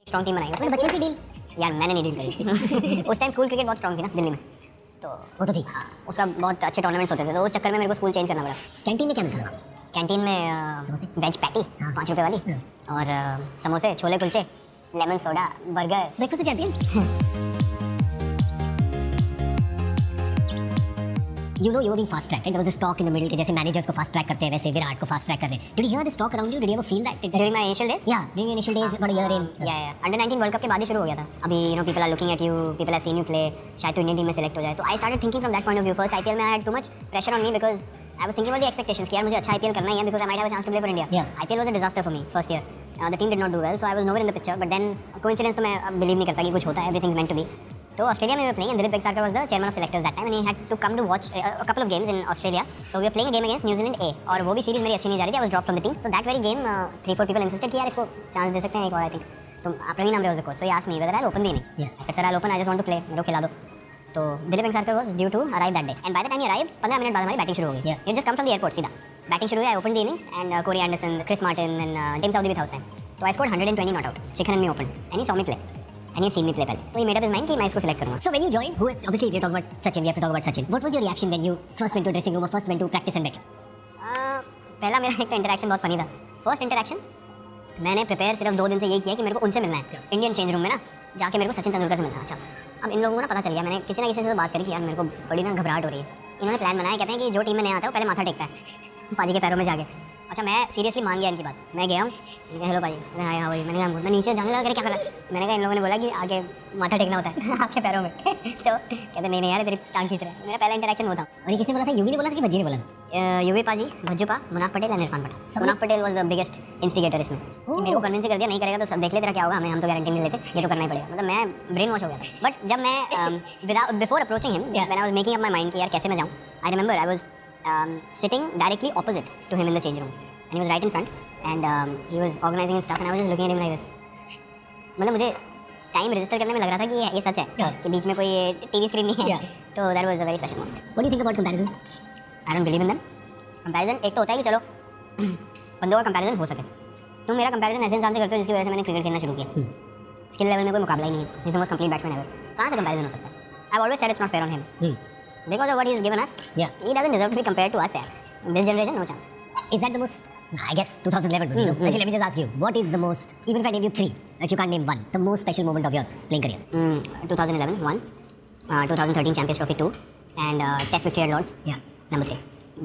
Strong team बनाएंगे। उसमें बच्चों की डील यार मैंने नहीं डील करी उस टाइम स्कूल क्रिकेट बहुत स्ट्रॉन्ग थी ना दिल्ली में, तो वो तो थी। हाँ, उसका बहुत अच्छे टूर्नामेंट्स होते थे, तो उस चक्कर में मेरे को स्कूल चेंज करना पड़ा। कैंटीन में क्या मिलता था? कैंटीन में वेज पैटी 5 रुपये वाली और समोसे, छोले कुलचे, lemon soda, burger, breakfast champion. You know you were being fast tracked, right? There was this talk in the middle कि जैसे managers को fast track करते हैं वैसे विराट को fast track कर रहे हैं. Did you hear this talk around you? Did you ever feel that during my initial days? Yeah, during initial days, about a year in. Yeah. Under 19 World Cup के बाद ही शुरू हो गया था. अभी people are looking at you, people have seen you play. शायद तो Indian team में select हो जाए. तो I started thinking from that point of view. First IPL में I had too much pressure on me because I was thinking about the expectations कि यार मुझे अच्छा IPL करना ही है because I might have a chance to play for India. Yeah. IPL was a disaster for me first year. The team did not do well, so I was nowhere in the picture. But then coincidence तो मैं believe नहीं करता कि कुछ होता है. Everything's meant to be. तो Australia में we were playing and Dilip Vengsarkar was the chairman of selectors that time and he had to come to watch a couple of games in Australia. So we were playing a game against New Zealand A और वो भी series मेरी अच्छी नहीं जा रही थी. I was dropped from the team. So that very game 3-4 people insisted कि यार इसको चांस दे सकते हैं एक और I think. तो Praveen अमरे was the coach. So he asked me whether I'll open the innings. I said sir I'll open. I just want to play. मेरे को खिला दो. तो Dilip Vengsarkar was due to arrive that day and by the time he arrived 15 minute बाद हमारी batting शुरू हो गई. He just come from the airport सीधा. बैटिंग शुरू हुई. I opened the innings and Corey Anderson, Chris Martin and Tim Southee with house time. तो I scored 120 not out. Shikhar and me opened and he saw me play. And he had seen me play well. So he made up his mind कि मैं इसको select करूँगा. So when you joined, obviously if you talk about Sachin, we have to talk about Sachin. What was your reaction when you first went to dressing room or first went to practice and battle? पहला मेरा एक तो interaction बहुत funny था. First interaction मैंने prepare सिर्फ 2 दिन से यही किया कि मेरे को उनसे मिलना है इंडियन चेंज रूम में ना, जाके मेरे को सचिन तेंदुलकर से मिलना है. अच्छा, अब इन लोगों को ना पता चल गया, मैंने किसी ना किसी से बात करी कि यार मेरे को बड़ी ना घबराहट हो रही है. इन्होंने प्लान बनाया, कहते हैं कि जो टीम में नहीं आता है वो पहले माथा टेकता है पाजी के पैरों में जाके. अच्छा, मैं सीरियसली मान गया इनकी बात. मैं गया हूँ, हेलो पाजी, हाय हाउ, मैंने कहा मैं नीचे जाने लगा कर क्या करा. मैंने कहा इन लोगों ने बोला कि आगे माथा टेकना होता है आपके पैरों में. तो कहते नहीं यार तेरी टांग खींच रहा है. मेरा पहला इंटरेक्शन होता. और ये किसने बोला था? यूवी ने बोला था कि भज्जी ने बोला? यूवी पाजी, भज्जू पा, मुनाफ पटेल और Irfan Patel. Munaf Patel was the biggest instigator इसमें कि मेरे को कन्विंस कर दिया नहीं करेगा तो सब देख ले तेरा क्या होगा, हम तो गारंटी नहीं लेते, ये तो करना ही पड़ेगा. मतलब मैं ब्रेन वॉश हो गया था. बट जब मैं before approaching him when I was making up my mind कि यार कैसे मैं जाऊँ, I remember I was sitting directly opposite to him in the change room and he was right in front and he was organizing his stuff and I was just looking at him like this. मतलब मुझे time register करने में लग रहा था कि ये सच है कि बीच में कोई टीवी स्क्रीन नहीं है. तो that was a very special moment. What do you think about comparisons? I don't believe in them. Comparison एक तो होता है कि चलो बंदों का कंपैरिजन हो सके. तुम मेरा कंपैरिजन ऐसे इंसान से करते हो जिसकी वजह से मैंने क्रिकेट खेलना शुरू किया. स्किल लेवल में कोई मुकाबला ही नहीं है. He's the most complete batsman ever. कहाँ से कंपैरिजन हो सकता है? I've always said it's not fair on him. Because of what he's given us. He doesn't deserve to be compared to us. In this generation, no chance. Is that the most? I guess 2011 would be. Actually, let me just ask you, what is the most, even if I name you 3, if you can't name one, the most special moment of your playing career? 2011, 1. 2013 Champions Trophy, 2. And Test victory at Lords, number 3.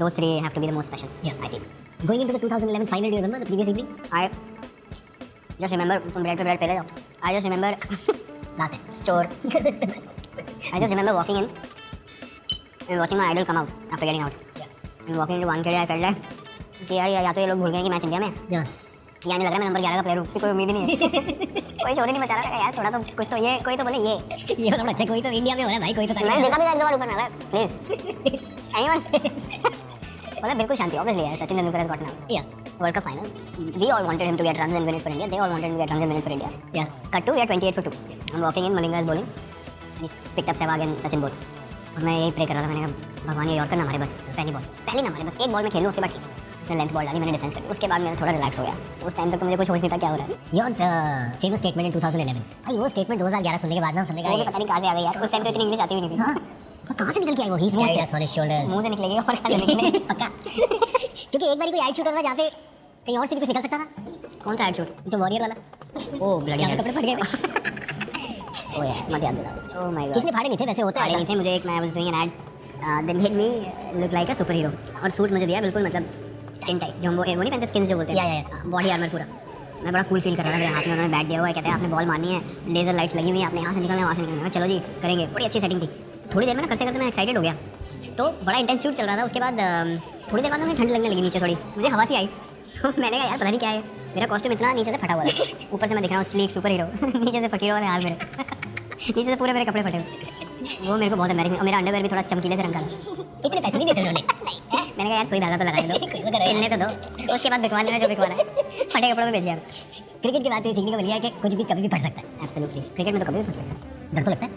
Those 3 have to be the most special, I think. Going into the 2011 final, do you remember the previous evening? I just remember, तुम bread पे bread पहले जाओ. I just remember, last time, chore. I just remember walking in and watching my idol come out after getting out. And walking into one I felt like, कि यार या तो ये लोग भूल गए कि मैच इंडिया में या नहीं लग रहा मैं नंबर 11 का प्लेयर हूँ. कोई उम्मीद ही नहीं है. कोई शोर ही नहीं मचा रहा था यार. थोड़ा तो कुछ तो ये कोई तो बोले ये थोड़ा अच्छा कोई तो इंडिया में हो रहा है भाई. कोई तो मैंने देखा भी था 2 बार ऊपर में. प्लीज एनीवन मतलब बिल्कुल शांति. ऑब्वियसली है Sachin Tendulkar has got now World Cup final. We all wanted him to get runs and win it for India. They all wanted to get runs and win it for India. Cut to we are 28 for 2. I am walking in, Malinga is bowling, picked up Sehwag and Sachin bowled. और मैं यही pray कर रहा था. मैंने कहा भगवान ये यॉर्कर ना मारे बस. पहली ना मारे बस. एक बॉल में खेलूँ उसके बाद ठीक. उसने लेंथ बॉल डाली, मैंने डिफेंस करी. उसके बाद मैं थोड़ा रिलैक्स हो गया. उस टाइम तक तो मुझे कुछ होश नहीं था क्या हो रहा है. Your famous statement in 2011. भाई वो स्टेटमेंट 2011 सुनने के बाद ना सुनने का पता नहीं कहाँ से आ गई यार. उस टाइम तो इतनी इंग्लिश आती भी नहीं थी. हां कहाँ से निकल के आई वो? ही carried us on his shoulders. मुंह से निकलेगी और कहाँ से निकले पक्का. क्योंकि एक बार कोई एड शूट था जहाँ पे कहीं और से भी कुछ निकल सकता था. कौन सा एड शूट? जो वॉरियर वाला. ओ ब्लडी कपड़े फट गए. ओ यार मत याद दिलाओ. Oh my God. किसने फाड़े नहीं थे वैसे होते फाड़े नहीं थे. मुझे एक मैं was doing an ad they made me look like a super hero. और सूट मुझे दिया बिल्कुल मतलब स्किन टाइप जो वो नहीं पहनते स्किन्स जो बोलते हैं. बॉडी आर्मर पूरा. मैं बड़ा कूल फील कर रहा था. मेरे हाथ में उन्होंने बैट दिया हुआ है. कहते हैं आपने बॉल मारनी है, लेजर लाइट्स लगी हुई है, आपने यहाँ से निकलना है वहाँ से निकलना है. चलो जी करेंगे. बड़ी अच्छी सेटिंग थी. थोड़ी देर में ना करते करते मैं एक्साइटेड हो गया. तो बड़ा इंटेंस शूट चल रहा था. उसके बाद थोड़ी देर बाद मुझे ठंड लगने लगी नीचे थोड़ी. मुझे हवा सी आई. मैंने कहा यार पता नहीं क्या है. मेरा कॉस्ट्यूम इतना नीचे से फटा हुआ था. ऊपर से मैं दिख रहा हूँ स्लीक सुपर हीरो. नीचे से फकीरों वाले हाल मेरे. नीचे से पूरे मेरे कपड़े फटे हुए. वो मेरे को बहुत एम्बैरेसिंग. और मेरा अंडरवेयर भी थोड़ा चमकीले से रंग का था. इतने पैसे नहीं देते उन्होंने. मैंने कहा यार सुई धागा तो लगाने दो, खेलने तो दो. उसके बाद बिकवा लेना जो बिकवाना है. फटे कपड़ों में भेज दिया. क्रिकेट की बात ये सीखने को मिली है कि कुछ भी कभी भी फट सकता है. एब्सोल्युटली. क्रिकेट में तो कभी भी फट सकता है. डर तो लगता है.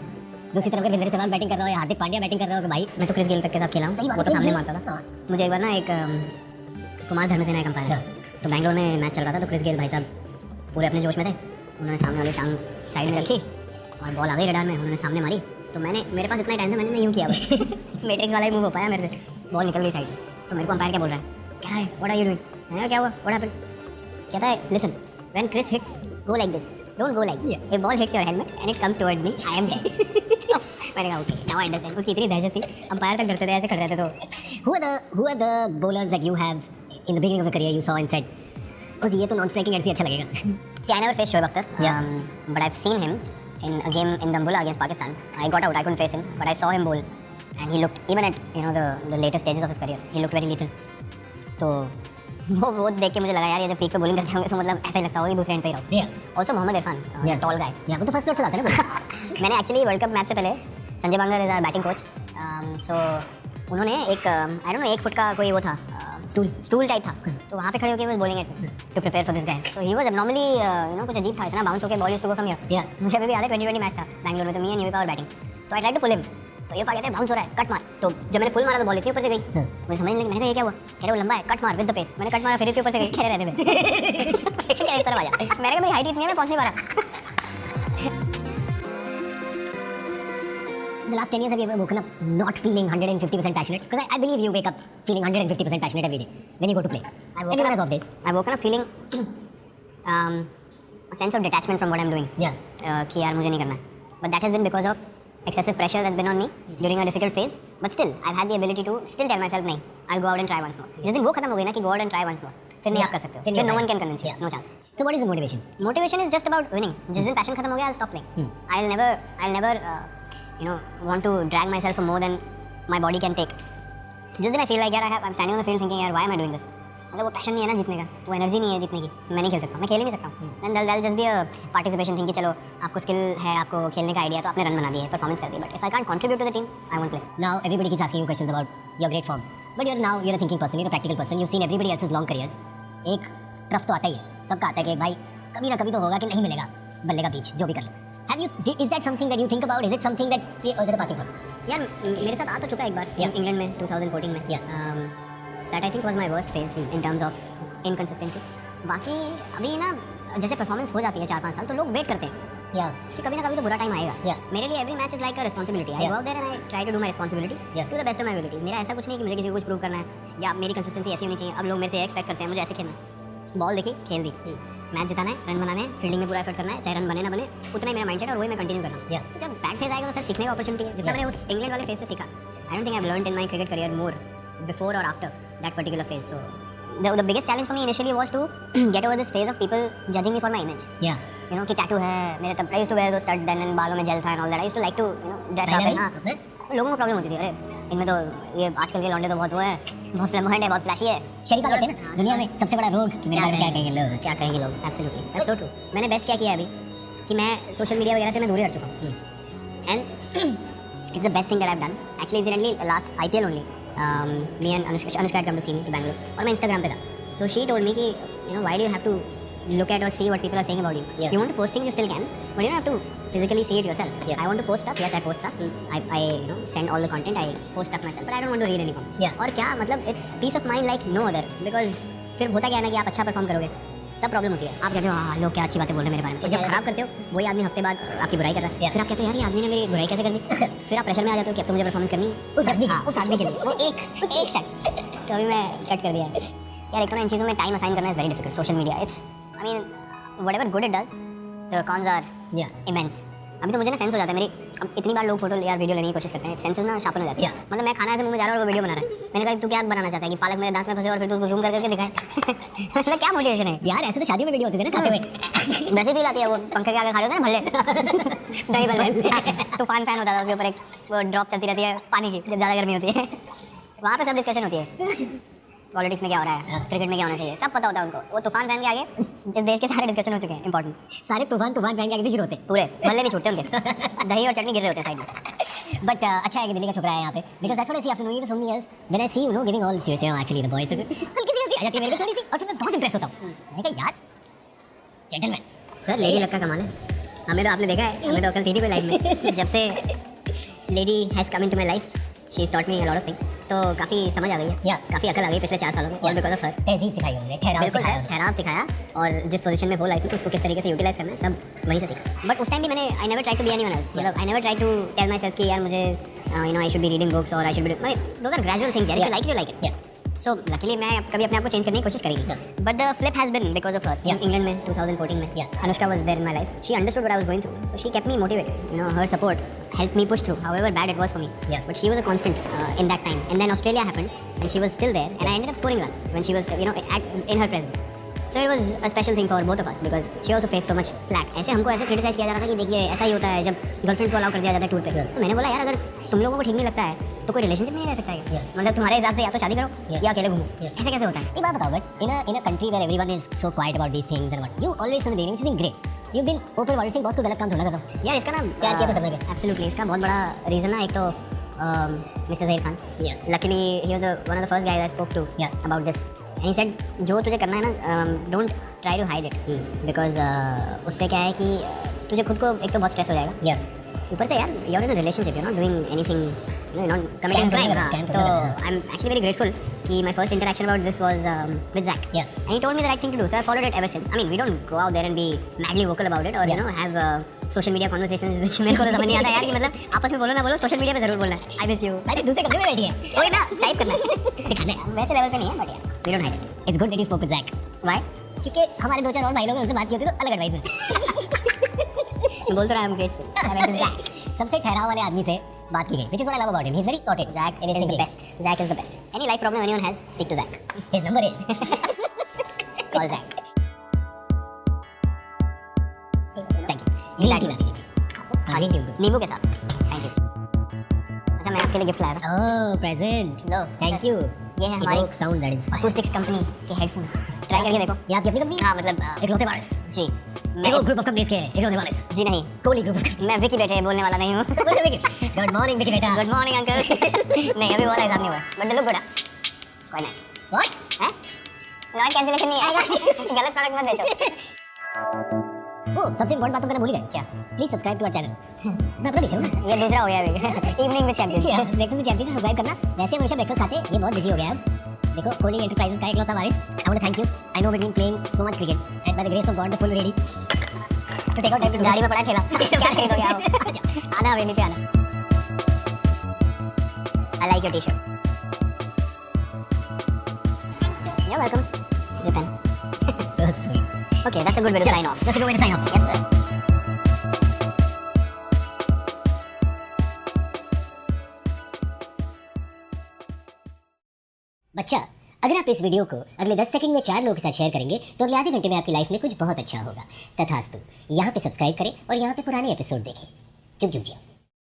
दूसरी तरफ वीरेंद्र सहवाग बैटिंग कर रहा हो या हार्दिक पांड्या बैटिंग कर रहा हो कि भाई मैं तो क्रिस गेल तक के साथ खेला हूँ. वो तो सामने मारता था. मुझे एक बार ना एक कुमार धर्मसेना एक अंपायर. तो बैंगलोर में मैच चल रहा था. तो क्रिस गेल भाई साहब पूरे अपने जोश में थे. उन्होंने सामने वाली टांग साइड में रखी और बॉल आ गई रडार में, उन्होंने सामने मारी तो मेरे पास इतना टाइम था, मैंने यूँ किया बस मैट्रिक्स वाला ही मूव हो पाया मेरे से, बॉल निकल गई साइड से। तो मेरे को अंपायर क्या बोल रहा है, कह रहा है व्हाट आर यू डूइंग, मैंने कहा क्या हुआ, व्हाट हैपेंड, कहता है listen when Chris hits go like this, don't go like this, if ball hits your helmet and it comes towards me I am dead. मैंने कहा ओके नाउ आई अंडरस्टैंड। उसकी इतनी दहशत थी, अंपायर तक डरते थे, ऐसे खड़े रहते। तो who are the bowlers that you have in the beginning of the career you saw and said बस ये तो नॉन स्ट्राइकिंग ऐसे अच्छा लगेगा? See, I never faced Shoaib Akhtar, but I've seen him in a game in Dambulla against Pakistan. I got out, I couldn't face him, but I saw him bowl, and he looked, even at the later stages of his career, he looked very lethal. तो वो देख के मुझे लगा यार ये जब peak पे बॉलिंग करते होंगे तो मतलब ऐसा ही लगता होगा कि दूसरे एंड पे ही रहो। ऑल्सो मोहम्मद इरफान, टॉल गाय, वो तो फर्स्ट फ्लोर से जाते हैं ना। मैंने एक्चुअली वर्ल्ड कप मैच से पहले संजय बांगर इज आवर बैटिंग कोच, सो उन्होंने एक आई डोंट नो 1 फुट का कोई वो था स्टूल टाइप था, तो वहाँ पे खड़े होकर वो bowling to prepare for this guy. So he was abnormally कुछ अजीब था, इतना बाउंस होकर ball used to go from here. मुझे अभी भी याद है 2020 मैच था बैंगलोर में, तो me and Yuvi power batting, तो I tried to pull him, तो ये कहते हैं बाउंस हो रहा है कट मार, तो जब मैंने पुल मारा तो बॉल इतनी ऊपर से गई, मुझे समझ नहीं लगी, मैंने कहा ये क्या हुआ, कह रहे वो लंबा है कट मार विद द पेस, मैंने कट मारा फिर इसके ऊपर से गई, कह रहे रहने में इस तरफ आ जा, मैंने कहा भाई हाइट इतनी है मैं पहुंच नहीं पा रहा। The last 10 years have you ever woken up not feeling 150% passionate? Because I believe you wake up feeling 150% passionate every day when you go to play. Everyone has off days. I've woken up feeling a sense of detachment from what I'm doing. Yeah. कि यार मुझे नहीं करना है. But that has been because of excessive pressure that's been on me during a difficult phase. But still, I've had the ability to still tell myself नहीं, I'll go out and try once more. जिस दिन वो खत्म हो गई ना कि go out and try once more, फिर नहीं आप कर सकते हो. फिर no one can convince you. No chance. So what is the motivation? Motivation is just about winning. जिस दिन passion खत्म हो गया, I'll stop playing. I'll never want to drag myself for more than my body can take. जिस दिन I feel like यार I'm standing on the field thinking यार why am I doing this? मतलब वो passion नहीं है ना जीतने का, वो एनर्जी नहीं है जीतने की, मैं नहीं खेल सकता, मैं खेल ही नहीं सकता हूँ। Then that'll just be a participation thing कि चलो आपको स्किल है, आपको खेलने का आइडिया, तो आपने रन बना दिए, परफॉर्मेंस कर दी, but if I can't contribute to the team, I won't play. Now everybody keeps asking you questions about your great form, but you're a thinking person, you're a practical person, you've seen everybody else's long careers. एक tough तो आता ही है, सबका आता है कि भाई कभी ना कभी तो होगा कि नहीं मिलेगा बल्ले का बीच, जो भी कर ले। Is that something that you think about? Is it something that or is it a passing thought? यार मेरे साथ आ तो चुका है एक बार इंग्लैंड में 2014 में। That I think was my worst phase in terms of inconsistency. बाकी अभी ना जैसे परफॉर्मेंस हो जाती है 4-5 साल तो लोग वेट करते हैं कि कभी ना कभी तो बुरा टाइम आएगा। मेरे लिए every match is like a responsibility. I go out there and I try to do my responsibility to the best of my abilities. मेरा ऐसा कुछ नहीं कि मुझे किसी को कुछ प्रूव करना है या मेरी कंसिस्टेंसी ऐसी होनी चाहिए। अब लोग मेरे से एक्सपेक्ट करते हैं मुझे ऐसे खेलना, बॉल देखी खेल दी, मैच जिताना है, रन बनाने हैं, फील्डिंग में पूरा एफर्ट करना है, चाहे रन बने ना बने, उतना ही मेरा माइंडसेट और वही मैं कंटिन्यू कर रहा हूँ। जब बैड फेज आएगा तो सर सीखने का अपॉर्चुनिटी है, जितना मैंने उस इंग्लैंड वाले फेज से सीखा। I don't think I have learned in my cricket career more before और after that particular phase. So the biggest challenge for me initially was to get over this phase of people judging me for my image. कि tattoo है मेरे, तब I used to wear those studs then and बालों में jail था and all that. I used to like to dress up and हाँ लोगों को प्रॉब्लम होती थी, अरे इनमें तो ये आजकल के लौंडे तो बहुत वो है, बहुत फ्लैमोहेंट है, बहुत फ्लैशी है, शरीका कहते हैं ना दुनिया में सबसे बड़ा रोग कि मेरे बारे में क्या कहेंगे लोग। Absolutely that's so true. मैंने बेस्ट क्या किया अभी कि मैं सोशल मीडिया वगैरह से मैं दूर ही हट चुका हूँ and it's the best thing that I have done. Actually incidentally last IPL only me and Anushka had come to see me to Bangalore और मैं Instagram पे था। So she told me कि why do you have to look at or see what people are saying about you? You want to post things you still can, but you don't have to physically see it yourself. I want to post stuff. Yes, I post stuff. I send all the content. I post stuff myself, but I don't want to read any comments. और क्या मतलब it's peace of mind like no other, because फिर होता क्या है ना कि आप अच्छा परफॉर्म करोगे तब प्रॉब्लम होती है। आप कहते हो हाँ लोग क्या अच्छी बातें बोल रहे हैं मेरे बारे में, जब खराब करते हो वही आदमी हफ्ते बाद आपकी बुराई कर रहा है, फिर आप कहते हो यार ये आदमी ने मेरी बुराई कैसे कर दी, फिर आप प्रेशर में आ जाते हो कि अब तो मुझे परफॉर्मेंस करनी है उस आदमी के लिए, वो एक सेट। तो अभी मैं कट कर दिया यार। एक तो इन चीज़ों में टाइम असाइन करना is very difficult. Social media it's I mean whatever good it does the cons are immense. अभी तो मुझे ना सेंस हो जाता है मेरी, अब इतनी बार लोग फोटो यार वीडियो लेने की कोशिश करते हैं, सेंसेस ना शार्पन हो जाती है। मतलब मैं खाना ऐसे मुंह में जा रहा हूँ और वो वीडियो बना रहा है, मैंने कहा तू क्या बनाना चाहता है कि पालक मेरे दांत में फंसे और फिर तू उसको जूम करके दिखाए मतलब क्या मोटिवेशन है यार। ऐसे तो शादियों में वीडियो होती है ना खाते हुए वैसे फील आती है, वो पंखे के आगे खड़े होते हैं भल्ले दही भल्ले तूफान फैन होता था, उसके ऊपर एक वो ड्रॉप चलती रहती है पानी की जब ज़्यादा गर्मी होती है, वहाँ पर सब डिस्कशन होती है पॉलिटिक्स में क्या हो रहा है, क्रिकेट में क्या होना चाहिए, सब पता होता है उनको। वो तूफान फैन के आगे इस देश के सारे डिस्कशन हो चुके हैं इंपॉर्टेंट, सारे तूफान फैन के आगे भी शुरू होते हैं, पूरे भल्ले नहीं छूटते उनके दही और चटनी गिर रहे होते हैं साइड में। बट अच्छा है कि दिल्ली का छोकरा है यहाँ पे, because that's what I see after knowing you for so many years when I see you know giving all serious actually the boys हल्की सी हंसी आ जाती है मेरे को थोड़ी सी, और फिर मैं बहुत इंप्रेस होता हूँ। मैं कहा यार जेंटलमैन सर लेडी लक का कमाल है। हमें तो आपने देखा है, हमें तो अकल थी नहीं कोई लाइफ में, जब से lady has come into my life she is taught me a lot of things, तो काफ़ी समझ आ गई है, काफ़ी अकल आ गई पिछले 4 सालों में, ऑल बिकॉज ऑफ हर। तहजीब सिखाई उन्होंने, ठहराव सिखाया, और जिस पोजीशन में हो लाइफ में उसको किस तरीके से यूटिलाइज करना है, सब वहीं से सीखा। बट उस टाइम भी मैंने I never try to be anyone else, मतलब I never try to tell myself कि यार मुझे you know I should be reading books और I should be, those are gradual things यार, if you like it. So luckily मैं कभी अपने आप को चेंज करने की कोशिश करी, but the flip has been because of her. England में 2014 में Anushka was there in my life, she understood what I was going through, so she kept me motivated, you know her support helped me push through however bad it was for me, but she was a constant in that time. And then Australia happened and she was still there, and I ended up scoring runs when she was, you know, in her presence. So it was a special thing for both of us because she also faced so much flack. ऐसे हमको ऐसे criticise किया जा रहा था कि देखिए ऐसा ही होता है जब गर्लफ्रेंड्स को अलाउ कर दिया जाता है टूर पे। तो मैंने बोला यार अगर तुम लोगों को ठीक नहीं लगता है तो कोई रिलेशनशिप में नहीं रह सकता है, मतलब तुम्हारे हिसाब से या तो शादी करो या अकेले घूमो, ऐसे कैसे होता है? एक बात बताओ, but in a country where everyone is so quiet about these things and what you always from the beginning is great, you been open about this, boss को गलत काम थोड़ा करता यार। इसका ना प्यार किया तो करना क्या? एब्सोल्युटली, इसका बहुत बड़ा रीजन है एक तो mister Zaheer Khan, luckily he was one of the first guys I spoke to about this, and he said जो तुझे करना है ना, don't try to hide it, because उससे क्या है कि तुझे खुद को एक तो बहुत स्ट्रेस हो जाएगा, ऊपर से यार you are in a relationship, you are not doing anything, you know not committing crime. तो I am actually very grateful कि my first interaction about this was with Zach, and he told me the right thing to do, so I followed it ever since. I mean we don't go out there and be madly vocal about it और you know have social media conversations which मेरे को तो समझ नहीं आता यार कि मतलब आपस में बोलो ना बोलो, सोशल मीडिया पे जरूर बोलना है आई मिस यू, अरे दूसरे कमरे में बैठी है वही ना टाइप करना है, दिखाना है, वैसे लेवल पे नहीं है, बट यार we don't hide it. It's good that you spoke with Zach, why? क्योंकि हमारे 2-4 और भाई लोग उनसे बात की होती तो अलग एडवाइस मिलती। बोल तो रहा हूं ग्रेटफुल। सबसे ठहराव वाले आदमी से बात की गई, which is what I love about him. He's very sorted. Zach is the best. Zach is the best. Any life problem anyone has, speak to Zach. His number is Call Zach. Thank you. Green tea ला दीजिए। Green tea उनको। नींबू के साथ। Thank you. अच्छा मैं आपके लिए gift लाया था। Oh, present. Low. Thank you. ये है हमारी sound that inspires. Acoustics company के हेडफोन्स। ट्राई करके देखो। ये आपकी अपनी कंपनी? हाँ मतलब इकलौते वारिस। जी। मैं ग्रुप ऑफ कंपनीज के इकलौते वारिस। जी नहीं। Kohli group of companies. मैं विकी बेटे बोलने वाला नहीं हूँ। गुड मॉर्निंग विकी बेटा। Good morning uncle. नहीं अभी बोला एग्जाम नहीं हुआ। बट लुक गुड है। Quite nice. What? हैं? नॉइस कैंसिलेशन नहीं आएगा। गलत प्रोडक्ट मत बेचो। ओह, सबसे इम्पोर्टेंट बात तो मैंने भूल गया। क्या? Please subscribe to our channel. मैं अपना पीछे हूँ। ये दूसरा हो गया अभी। Evening with champions. Breakfast with champions subscribe करना। वैसे हमेशा ब्रेकफास्ट खाते, ये बहुत बिजी हो गया अब। देखो कोहली एंटरप्राइजेस का इकलौता वारिस। I want to thank you. I know we've been playing so much cricket and by the grace of God the full ready to take out time to गाड़ी में पड़ा ठेला। क्या खरीदोगे आप? आना हवेली पे आना। I like your t-shirt. You're welcome. Your pen. So sweet. Okay, that's a good way to sign off. That's a good way to sign off. Yes, sir. बच्चा, अगर आप इस वीडियो को अगले 10 सेकंड में 4 लोगों के साथ शेयर करेंगे तो अगले आधे घंटे में आपकी लाइफ में कुछ बहुत अच्छा होगा। तथास्तु। यहाँ पे सब्सक्राइब करें और यहाँ पे पुराने एपिसोड देखें। चुप चुप जियो।